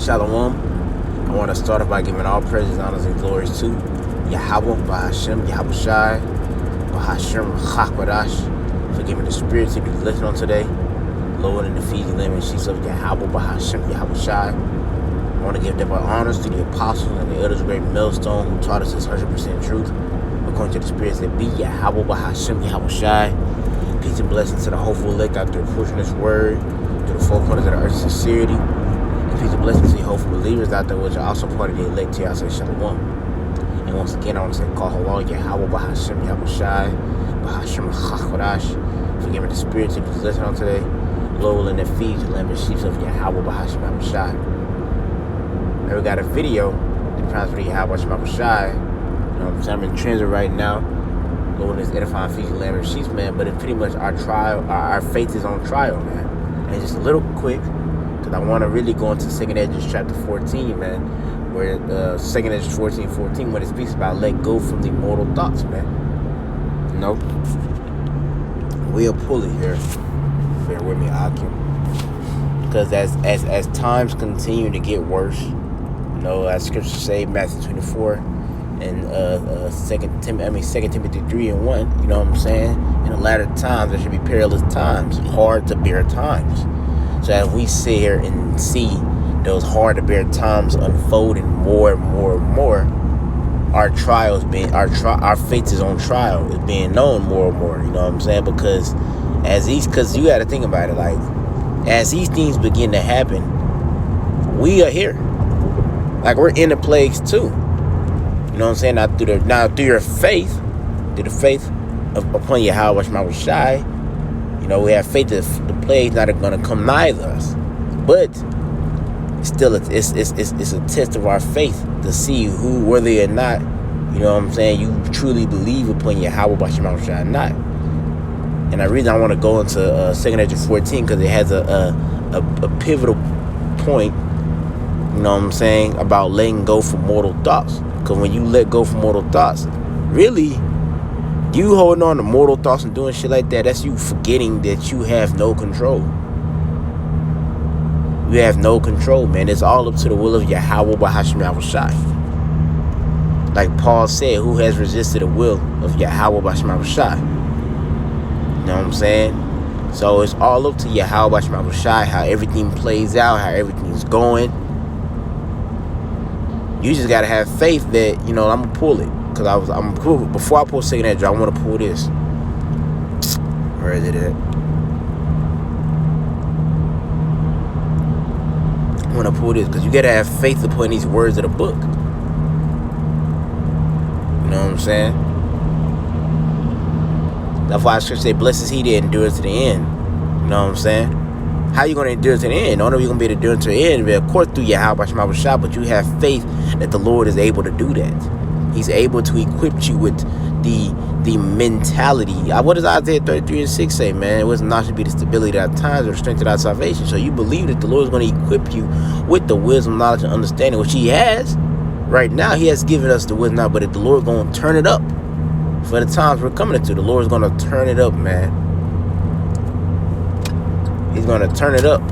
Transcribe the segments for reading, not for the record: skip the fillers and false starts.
Shalom. I want to start off by giving all praises, honors, and glories to Yahweh, Bahashem, Yahweh Shai, Bahashem, Chakwadash, for giving the spirit to be lifted on today. Lord, and the feet, lamb, and sheets of Yahweh, Bahashem, Yahweh Shai. I want to give double honors to the apostles and the elders of great millstone who taught us this 100% truth, according to the spirits that be Yahweh, Bahashem, Yahweh Shai. Peace and blessings to the hopeful elect out there pushing this word to the four corners of the earth, sincerity. And peace and blessings to the hopeful believers out there, which are also part of the elect. To y'all say Shalom. And once again, I want to say, call halal, Yahweh, Bahashem, Yahweh Shai, Bahashem, Chakwadash, for giving the spirit to be listening on today. Lowell and the feet, the lamb and sheep of Yahweh, Bahashem, Yahweh Shai. Now we got a video that transfer to Yahweh, Yahweh Shai. You know what I'm saying? I'm in transit right now. Lord is edifying feet, lamb and sheep, man. But it's pretty much our trial, our faith is on trial, man. And just a little quick, because I want to really go into 2nd Esdras chapter 14, man, where 2nd Esdras 14:14, when it speaks about let go from the mortal thoughts, man. You know, we'll pull it here. Bear with me, Akim. Because as times continue to get worse, you know, as scriptures say, Matthew 24 and 2 Timothy 3:1, you know what I'm saying? In the latter times, there should be perilous times, hard to bear times. So as we sit here and see those hard to bear times unfolding more and more and more, our trials being, our faith is on trial, is being known more and more, you know what I'm saying? Because you got to think about it, like, as these things begin to happen, we are here. Like, we're in the plagues too. You know what I'm saying? Now through your faith, through the faith upon Yahweh Shema Shai, you know, we have faith that the plagues not going to come nigh us. But still, it's a test of our faith to see who, whether or not, you know what I'm saying, you truly believe upon Yahweh Shema Shai or not. And the reason I want to go into 2nd Esdras 14, because it has a pivotal point, you know what I'm saying, about letting go from mortal thoughts. Because when you let go from mortal thoughts, really, you holding on to mortal thoughts and doing shit like that, that's you forgetting that you have no control. You have no control, man. It's all up to the will of Yahweh, Bahashem, Yahweh Shai. Like Paul said, who has resisted the will of Yahweh, Bahashem, Yahweh Shai? You know what I'm saying? So it's all up to Yahweh, Bahashem, Yahweh Shai, how everything plays out, how everything's going. You just gotta have faith that, you know, I'm gonna pull it. Cause before I pull 2nd Esdras, I wanna pull this. Where is it at? I wanna pull this, because you gotta have faith to put in these words of the book. You know what I'm saying? That's why I should say, blessed is he that endures to the end. You know what I'm saying? How you going to endure to the end? I know you're going to be able to endure to the end, of course, through Yahweh Shema Shai, but you have faith that the Lord is able to do that. He's able to equip you with the mentality. What does Isaiah 33:6 say, man? It was not to be the stability at times or the strength of our salvation. So you believe that the Lord is going to equip you with the wisdom, knowledge, and understanding, which he has. Right now, he has given us the wisdom, but if the Lord is going to turn it up for the times we're coming into, the Lord is going to turn it up, man. He's going to turn it up.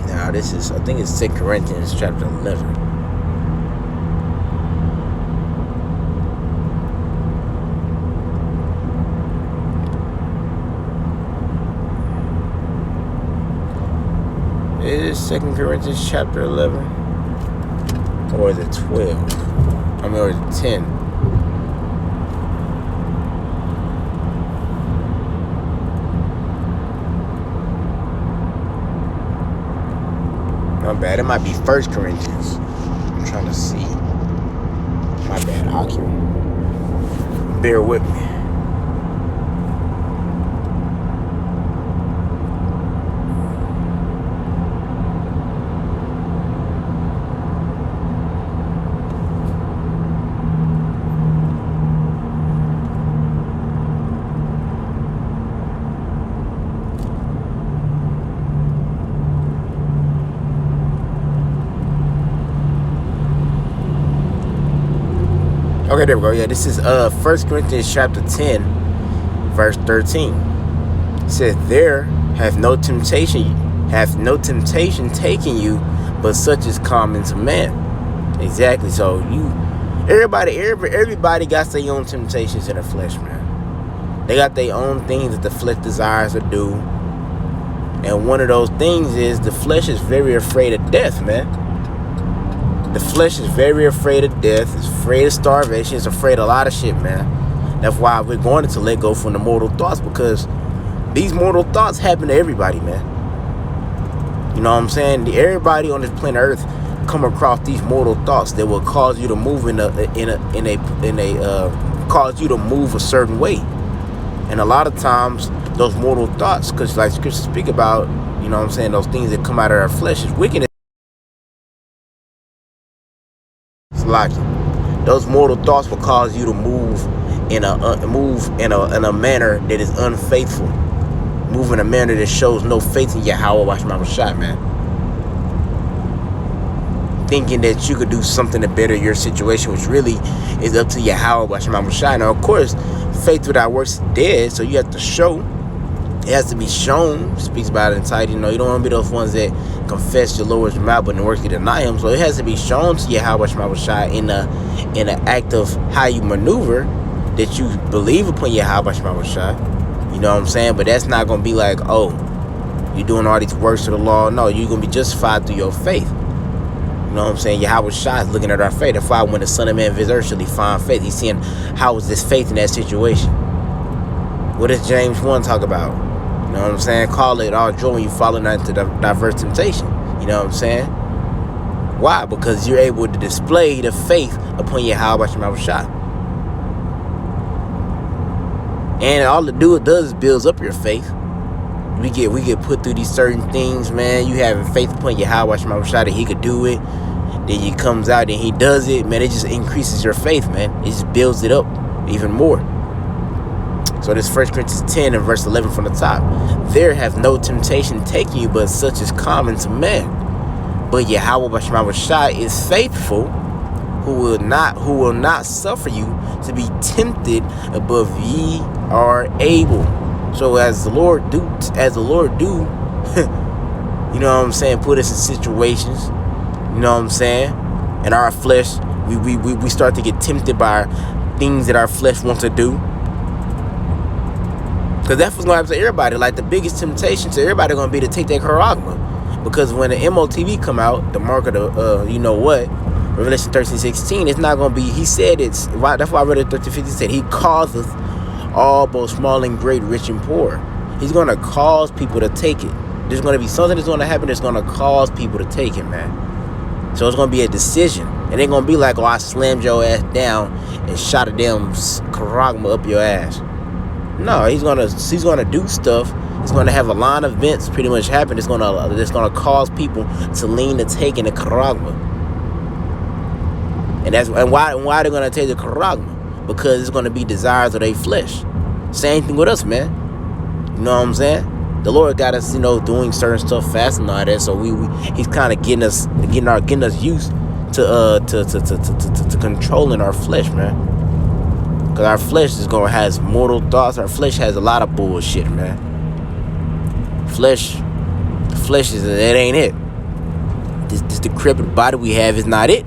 Now, this is, I think it's 2 Corinthians chapter 11. It is 2 Corinthians chapter 11. Or is it 12? Or is it 10? My bad. It might be 1 Corinthians. I'm trying to see. My bad. Akim. Bear with me. Okay, there we go. Yeah, this is 1 Corinthians chapter 10, verse 13. It says, "There hath no temptation taken you but such is common to man. Exactly. So everybody got their own temptations in their flesh, man. They got their own things that the flesh desires to do. And one of those things is the flesh is very afraid of death, man. The flesh is very afraid of death. It's afraid of starvation. It's afraid of a lot of shit, man. That's why we're going to let go from the mortal thoughts, because these mortal thoughts happen to everybody, man. You know what I'm saying? Everybody on this planet Earth come across these mortal thoughts that will cause you to move cause you to move a certain way. And a lot of times those mortal thoughts, because like scriptures speak about, you know what I'm saying, those things that come out of our flesh is wickedness. It's like those mortal thoughts will cause you to move in a manner that is unfaithful. Move in a manner that shows no faith in Yahweh Bashmashai, man. Thinking that you could do something to better your situation, which really is up to Yahweh Bashmashai. Now, of course, faith without works is dead, so you have to show. It has to be shown. It speaks about it in Titus. You know, you don't want to be those ones that confess your Lord's mouth, but in works you deny him. So it has to be shown to Yahweh Bashmashai in an act of how you maneuver that you believe upon Yahweh Bashmashai. You know what I'm saying? But that's not going to be like, oh, you're doing all these works of the law. No, you're going to be justified through your faith. You know what I'm saying? Yahweh Shai is looking at our faith. That's why when the Son of Man visits earth shall he find faith. He's seeing how is this faith in that situation. What does James 1 talk about? You know what I'm saying? Call it all joy when you fall into diverse temptation. You know what I'm saying? Why? Because you're able to display the faith upon Yahweh Shai. And all it does is builds up your faith. We get put through these certain things, man. You having faith upon Yahweh Shai that he could do it. Then he comes out and he does it, man. It just increases your faith, man. It just builds it up even more. So this 1 Corinthians 10 and verse 11 from the top. There have no temptation taken you, but such is common to man. But Yahweh Shai is faithful, who will not suffer you to be tempted above ye are able. So as the Lord do, you know what I'm saying, put us in situations, you know what I'm saying, and our flesh, we start to get tempted by things that our flesh wants to do. Because that's what's going to happen to everybody. Like the biggest temptation to everybody going to be to take that charagma. Because when the MOTV come out, the mark of the, you know what, Revelation 13:16, it's not going to be, he said that's why I read it 13:50, said he causeth all both small and great, rich and poor. He's going to cause people to take it. There's going to be something that's going to happen that's going to cause people to take it, man. So it's going to be a decision. It ain't going to be like, oh, I slammed your ass down and shot a damn charagma up your ass. No, he's gonna do stuff. It's gonna have a line of events pretty much happen. It's gonna cause people to lean to taking the charagma. And why they're gonna take the charagma? Because it's gonna be desires of their flesh. Same thing with us, man. You know what I'm saying? The Lord got us, you know, doing certain stuff fast and all that. So he's kind of getting us used to controlling our flesh, man. Because our flesh has mortal thoughts. Our flesh has a lot of bullshit, man. The flesh it ain't it. This decrepit body we have is not it.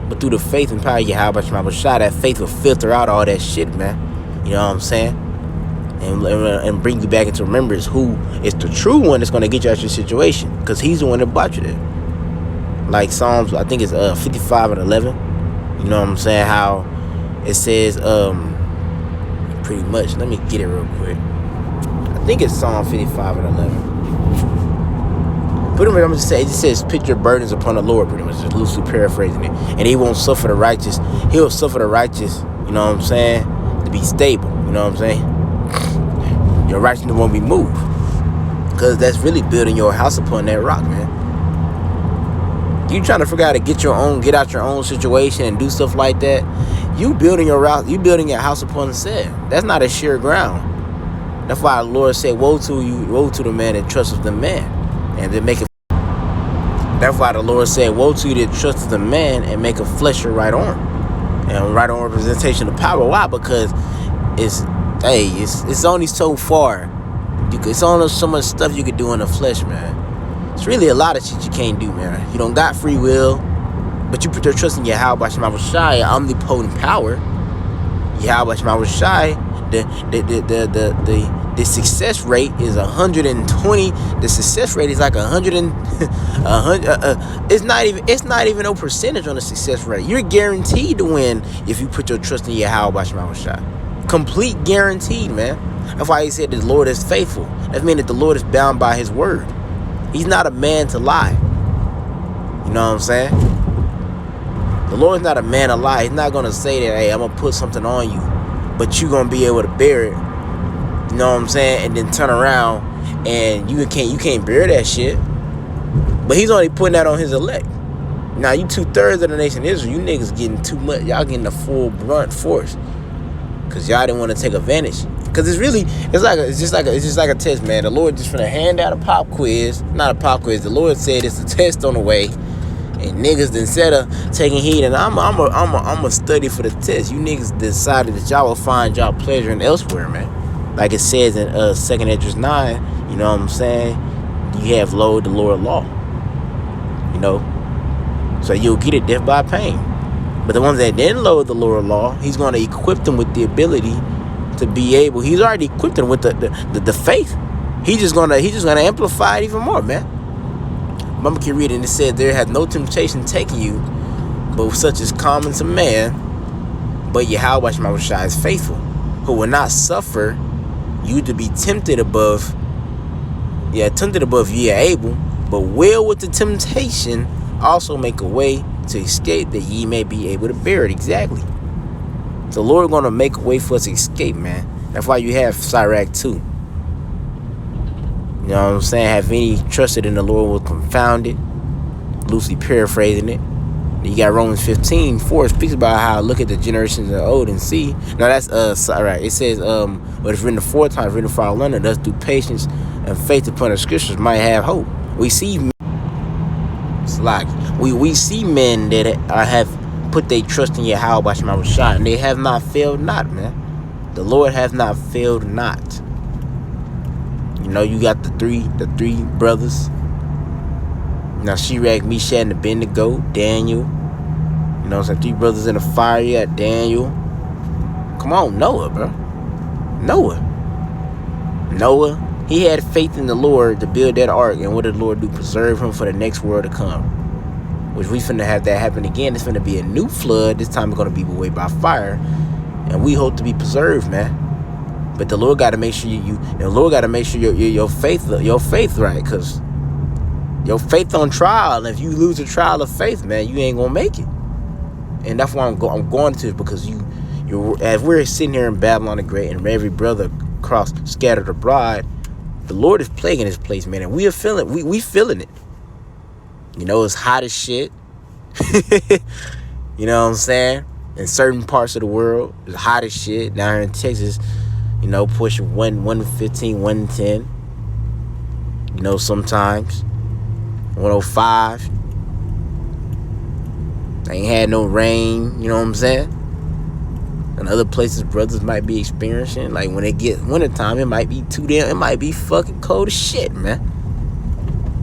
But through the faith and power of Yahweh Shai, that faith will filter out all that shit, man. You know what I'm saying? And bring you back into remembrance who is the true one that's going to get you out of your situation. Because he's the one that brought you there. Like Psalms, I think it's 55 and 11. You know what I'm saying? How it says, pretty much, let me get it real quick. I think it's Psalm 55 and 11. Pretty much, I'm going to say, it just says, put your burdens upon the Lord, pretty much, just loosely paraphrasing it. And he won't suffer the righteous. He'll suffer the righteous, you know what I'm saying, to be stable, you know what I'm saying? Your righteousness won't be moved. Because that's really building your house upon that rock, man. You trying to figure out how to get out your own situation and do stuff like that. You building your house upon the sand. That's not a sure ground. That's why the Lord said, woe to the man that trusteth the man and then make it. That's why the Lord said, woe to you that trusteth the man and make a flesh your right arm. And right arm representation of power. Why? Because it's only so far. It's only so much stuff you could do in the flesh, man. It's really a lot of shit you can't do, man. You don't got free will, but you put your trust in Yahweh Shema Shai, omnipotent power. Yahweh Shema Shai, the success rate is 120. The success rate is like 100 and 100. It's not even no percentage on the success rate. You're guaranteed to win if you put your trust in Yahweh Shema Shai. Complete guaranteed, man. That's why he said the Lord is faithful. That means that the Lord is bound by his word. He's not a man to lie. You know what I'm saying? The Lord's not a man to lie. He's not going to say that, hey, I'm going to put something on you, but you're going to be able to bear it. You know what I'm saying? And then turn around and you can't bear that shit. But he's only putting that on his elect. Now, you 2/3 of the nation of Israel, you niggas getting too much. Y'all getting the full brunt force. Because y'all didn't want to take advantage. Because it's just like a test, man. The Lord just finna hand out a pop quiz. Not a pop quiz. The Lord said it's a test on the way. And niggas, instead of taking heed, and I'm a study for the test. You niggas decided that y'all will find y'all pleasure in elsewhere, man. Like it says in 2nd Esdras 9, you know what I'm saying? You have lowered the Lord law. You know? So you'll get it death by pain. But the ones that didn't lower the Lord law, he's going to equip them with the ability to be able. He's already equipped them with the faith. He's just gonna amplify it even more, man. Mama can read it, and it said, there hath no temptation taken you, but such is common to man. But Yahweh Shema Shai is faithful, who will not suffer you to be tempted above ye are able, but will with the temptation also make a way to escape, that ye may be able to bear it. Exactly. The Lord gonna make a way for us to escape, man. That's why you have Sirach 2. You know what I'm saying? Have any trusted in the Lord will confound it. Loosely paraphrasing it. You got Romans 15:4. It speaks about how look at the generations of old and see. Now that's Sirach. It says, but it's written aforetime, written for our learning, thus through patience and faith upon the scriptures might have hope. We see we see men that have put their trust in Yahweh Shema Shai, and they have not failed not, man. The Lord has not failed not. You know, you got the three brothers. Now, Shadrach, Meshach, and Abednego, Daniel. You know, some 3 brothers in the fire. You got Daniel. Come on, Noah, bro. Noah, he had faith in the Lord to build that ark. And what did the Lord do? Preserve him for the next world to come. Which we finna have that happen again. It's finna be a new flood. This time it's gonna be away by fire. And we hope to be preserved, man. But the Lord got to make sure your faith right, because your faith on trial. And if you lose a trial of faith, man, you ain't gonna make it. And that's why I'm going to, because as we're sitting here in Babylon the Great, and every brother scattered abroad, the Lord is plaguing this place, man, and we are feeling we feeling it. You know, it's hot as shit. You know what I'm saying? In certain parts of the world, it's hot as shit. Down here in Texas, you know, pushing 115, 110. You know, sometimes 105. Ain't had no rain. You know what I'm saying? And other places, brothers might be experiencing, like when it get wintertime, it might be it might be fucking cold as shit, man.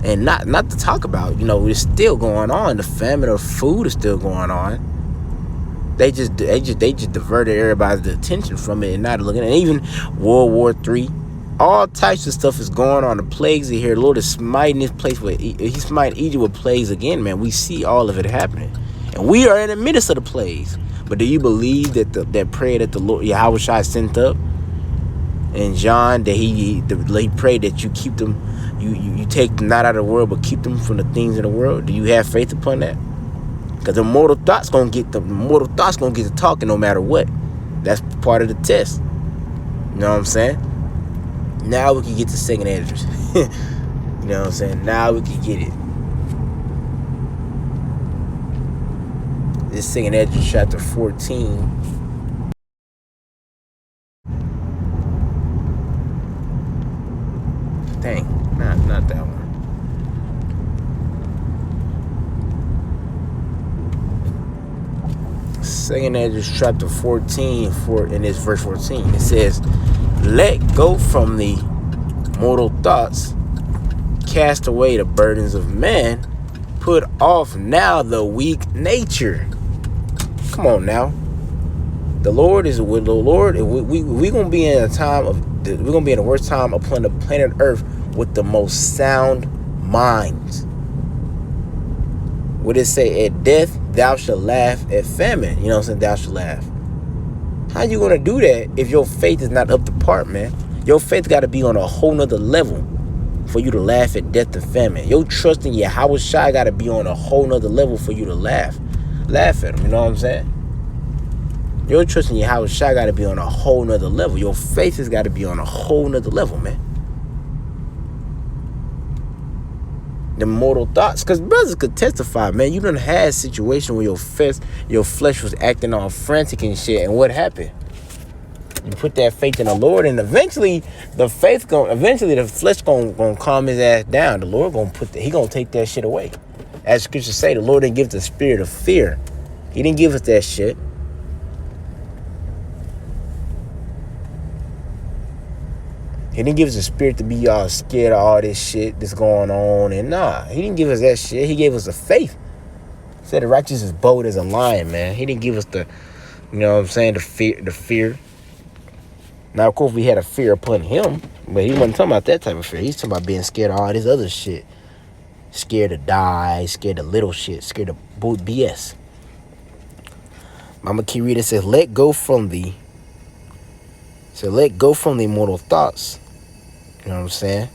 And not to talk about, you know, it's still going on. The famine of food is still going on. They just diverted everybody's attention from it and not looking at it. Even World War III, all types of stuff is going on. The plagues are here. The Lord is smiting this place He's smiting Egypt with plagues again, man. We see all of it happening, and we are in the midst of the plagues. But do you believe that that prayer that the Lord Yahweh Shai sent up in John, that he prayed that you keep them, you take them not out of the world, but keep them from the things in the world? Do you have faith upon that? Because the mortal thoughts gonna get to talking no matter what. That's part of the test. You know what I'm saying? Now we can get to 2nd Esdras. You know what I'm saying? Now we can get it. This 2nd Esdras chapter 14. Dang, not that one. 2nd Esdras chapter 14, in this verse 14, it says, let go from the mortal thoughts, cast away the burdens of man, put off now the weak nature. Come on now. The Lord is with the Lord. We're gonna be in a time of we're gonna be in the worst time upon the planet Earth with the most sound minds. What it say? At death thou shalt laugh, at famine. You know what I'm saying? Thou shalt laugh. How you gonna do that if your faith is not up to par, man? Your faith got to be on a whole nother level for you to laugh at death and famine. Your trust in Yahweh Shai got to be on a whole nother level for you to laugh at him. You know what I'm saying? Your trust in Yahweh Shai got to be on a whole nother level. Your faith has got to be on a whole nother level, man. The mortal thoughts, because brothers could testify, man. You done had a situation where your flesh was acting all frantic and shit, and what happened? You put that faith in the Lord, and eventually the flesh gonna calm his ass down. The Lord he gonna take that shit away. As scriptures say, the Lord didn't give us the spirit of fear. He didn't give us that shit. He didn't give us a spirit to be all scared of all this shit that's going on. And nah, he didn't give us that shit. He gave us a faith. He said the righteous is bold as a lion, man. He didn't give us the, you know what I'm saying, the fear. Now, of course, we had a fear upon him, but he wasn't talking about that type of fear. He's talking about being scared of all this other shit. Scared to die, scared of little shit, scared of BS. Mama Key Reader says, let go from the mortal thoughts. You know what I'm saying?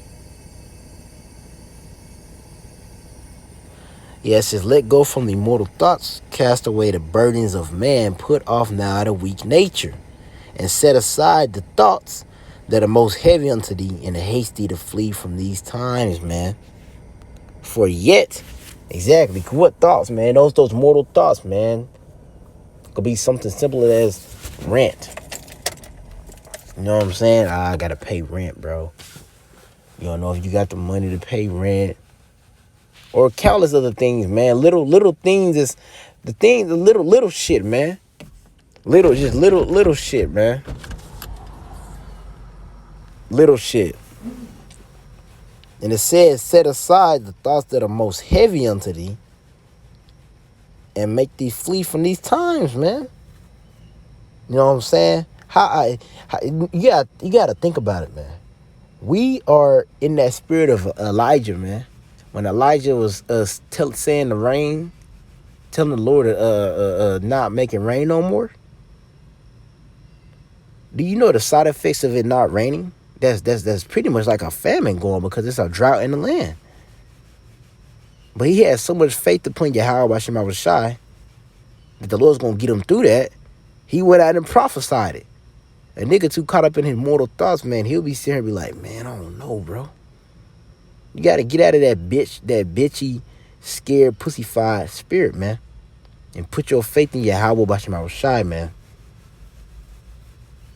Yeah, it says, let go from the mortal thoughts, cast away the burdens of man, put off now the weak nature, and set aside the thoughts that are most heavy unto thee, and haste thee to flee from these times, man. For yet, exactly, what thoughts, man? Those mortal thoughts, man. Could be something simple as rent. You know what I'm saying? I gotta pay rent, bro. You don't know if you got the money to pay rent. Or countless other things, man. Little things is the little shit, man. Little shit, man. Little shit. And it says, set aside the thoughts that are most heavy unto thee, and make thee flee from these times, man. You know what I'm saying? You gotta think about it, man. We are in that spirit of Elijah, man. When Elijah was saying the rain, telling the Lord not making rain no more. Do you know the side effects of it not raining? That's pretty much like a famine going, because it's a drought in the land. But he had so much faith upon Yahweh Shema Shai that the Lord's gonna get him through that. He went out and prophesied it. A nigga too caught up in his mortal thoughts, man, he'll be sitting here and be like, man, I don't know, bro. You gotta get out of that bitchy, scared, pussyfied spirit, man. And put your faith in Yahweh Bashim Shai, man.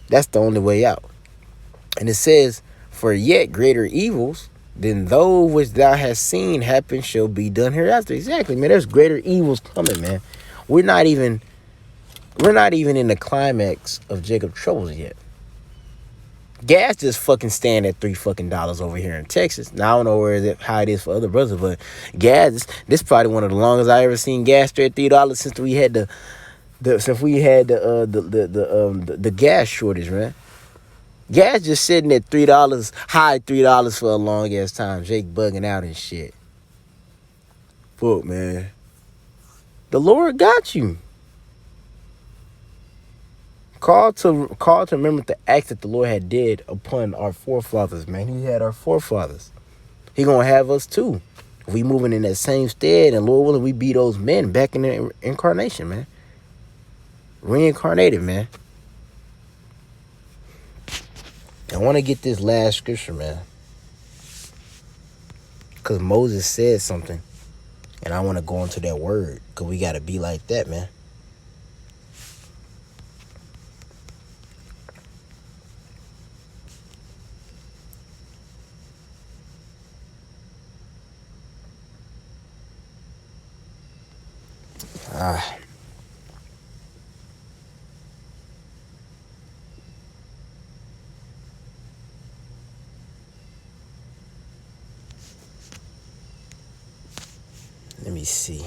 That's the only way out. And it says, for yet greater evils than those which thou hast seen happen shall be done hereafter. Exactly, man. There's greater evils coming, man. We're not even in the climax of Jacob's troubles yet. Gas just fucking stand at $3 over here in Texas. Now I don't know how it is for other brothers, but gas, this probably one of the longest I ever seen gas straight $3 since we had the gas shortage, man. Gas just sitting at $3, high $3 for a long ass time. Jake bugging out and shit. Fuck, man. The Lord got you. Call to remember the acts that the Lord had did upon our forefathers, man. He had our forefathers. He gonna have us too. We moving in that same stead, and Lord willing, we be those men back in the incarnation, man. Reincarnated, man. I want to get this last scripture, man, because Moses said something, and I want to go into that word, because we got to be like that, man. Let me see.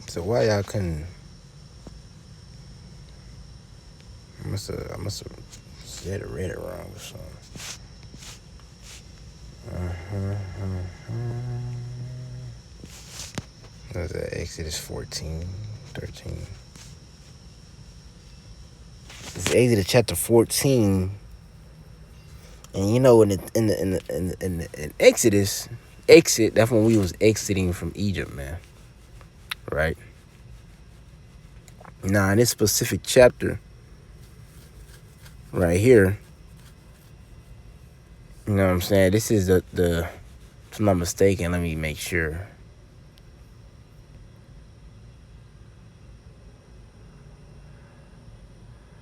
So why y'all couldn't? I must have said it, read it wrong or something. That's Exodus 14, 13. It's Exodus chapter 14, and you know in Exodus, that's when we was exiting from Egypt, man. Right? Now in this specific chapter, right here, you know what I'm saying? This is the if I'm not mistaken, let me make sure.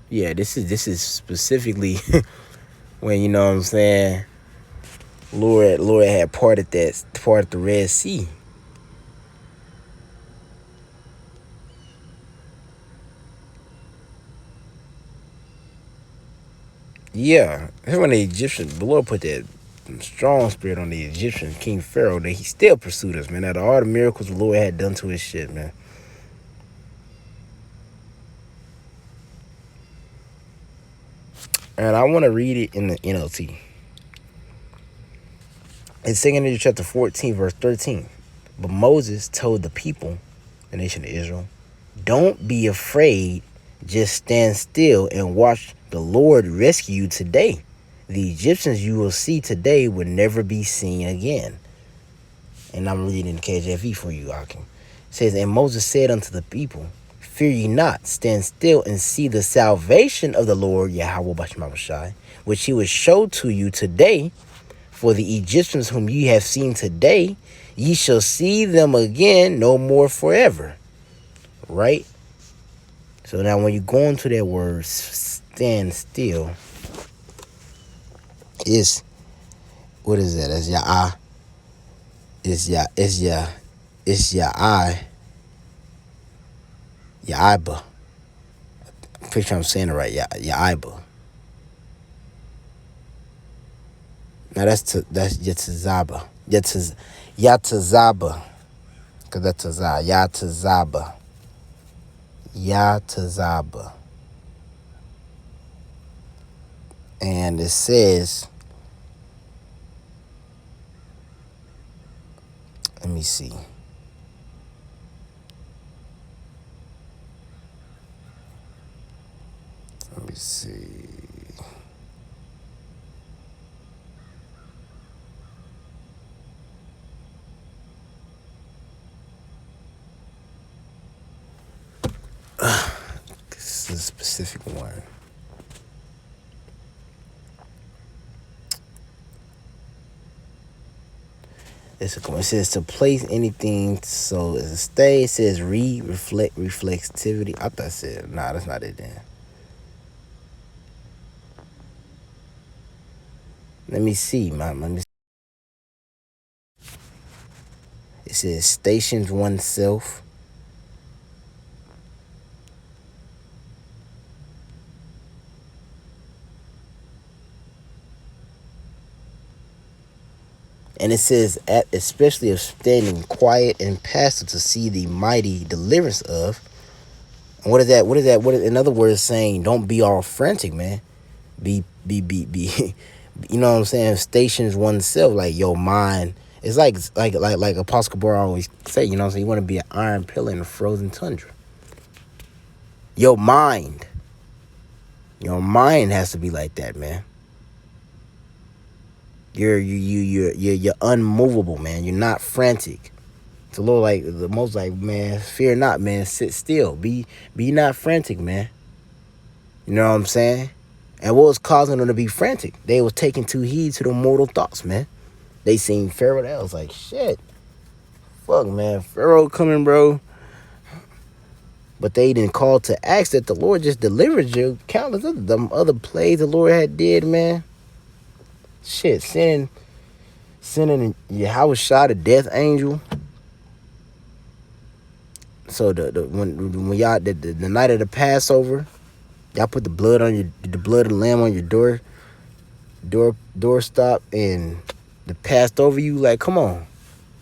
Yeah, this is specifically when, you know what I'm saying, Lord had parted the Red Sea. Yeah, that's when the Lord put that strong spirit on the Egyptian King Pharaoh, that he still pursued us, man. Out of all the miracles the Lord had done to his shit, man. And I want to read it in the NLT. It's 2 chapter 14, verse 13. But Moses told the people, the nation of Israel, don't be afraid, just stand still and watch the Lord rescue you today. The Egyptians you will see today will never be seen again. And I'm reading the KJV for you, Akim. It says, and Moses said unto the people, fear ye not, stand still and see the salvation of the Lord Yahweh Bashmabashai, which he will show to you today. For the Egyptians whom ye have seen today, ye shall see them again no more forever. Right? So now when you go into that word, stand still, it's, what is that? It's Ya'ah. It's Ya'ai. Ya'aiba. I'm pretty sure I'm saying it right. Ya'aiba. Now that's Yatzazaba. Yatzazaba. Because that's Yatzazaba. Yatzazaba. And it says, let me see. Let me see. This is a specific one. It says to place anything, so as a stay. It says reflexivity. I thought I said, nah, that's not it then. Let me see, man. It says stations oneself. And it says, especially of standing quiet and passive to see the mighty deliverance of. And what is that? In other words, saying, don't be all frantic, man. Be. You know what I'm saying? Stations oneself, like your mind. It's like Apostle Bar always say, you know what I'm saying? You want to be an iron pillar in a frozen tundra. Your mind has to be like that, man. You're unmovable, man. You're not frantic. It's a little like the most like, man, fear not, man. Sit still. Be not frantic, man. You know what I'm saying? And what was causing them to be frantic? They was taking too heed to the mortal thoughts, man. They seen Pharaoh. That was like, shit. Fuck, man. Pharaoh coming, bro. But they didn't call to ask that the Lord just delivered you. Countless other plays the Lord had did, man. Shit, sending Yahweh shot a death angel. So when y'all the night of the Passover, y'all put the blood of the lamb on your door stop, and the passed over you. Like, come on,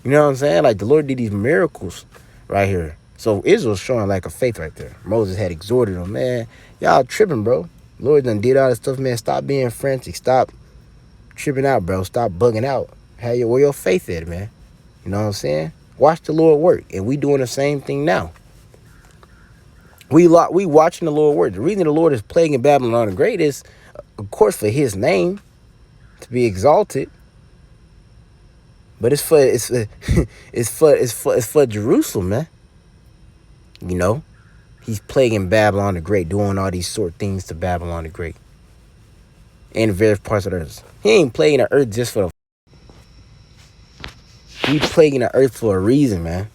you know what I'm saying? Like, the Lord did these miracles right here. So Israel's showing like a faith right there. Moses had exhorted them, man. Y'all tripping, bro. Lord done did all this stuff, man. Stop being frantic. Stop tripping out, bro. Stop bugging out. Where your faith at, man? You know what I'm saying? Watch the Lord work, and we doing the same thing now. We watching the Lord work. The reason the Lord is plaguing Babylon the Great is, of course, for His name to be exalted. But it's for Jerusalem, man. You know, He's plaguing Babylon the Great, doing all these sort of things to Babylon the Great and various parts of the earth. He ain't plaguing the earth just for the. He plaguing the earth for a reason, man.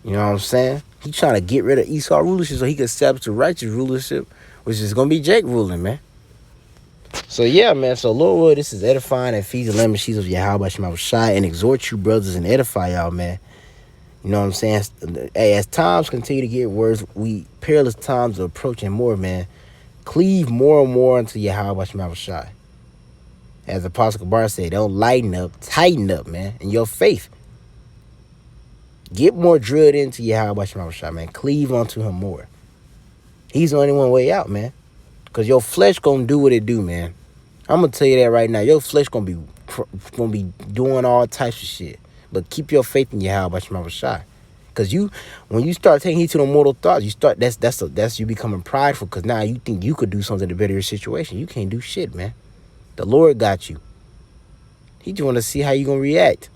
You know what I'm saying? He trying to get rid of Esau rulership so he can establish the righteous rulership, which is gonna be Jake ruling, man. So yeah, man. So Lord, this is edifying and feeds the lamb and sheets of Yahweh Shema Shai, and exhort you brothers and edify y'all, man. You know what I'm saying? Hey, as times continue to get worse, perilous times are approaching more, man. Cleave more and more unto Yahweh Shema Shai. As Apostle Kabar said, don't lighten up, tighten up, man, in your faith. Get more drilled into Yahweh Shema Shai, man. Cleave unto Him more. He's the only one way out, man. Because your flesh gonna do what it do, man. I'm gonna tell you that right now. Your flesh gonna be doing all types of shit. But keep your faith in Yahweh Shema Shai. Because when you start taking heed to the mortal thoughts, that's you becoming prideful. Because now you think you could do something to better your situation. You can't do shit, man. The Lord got you. He just want to see how you gonna react.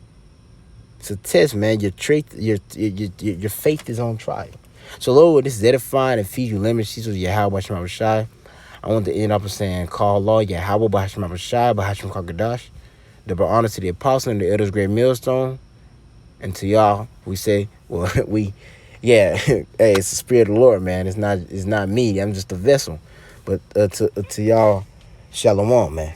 It's a test, man. Your faith is on trial. So, Lord, this is edifying and feed you lemon seeds with Yahweh Shema Shai. I want to end up with saying, call law Yahweh Bahashim Shai, Bahashim Kakadash. Double honor to the apostle and the elders' great millstone. And to y'all, we say, well, hey, it's the Spirit of the Lord, man. It's not me. I'm just a vessel. But to y'all, shalom, man.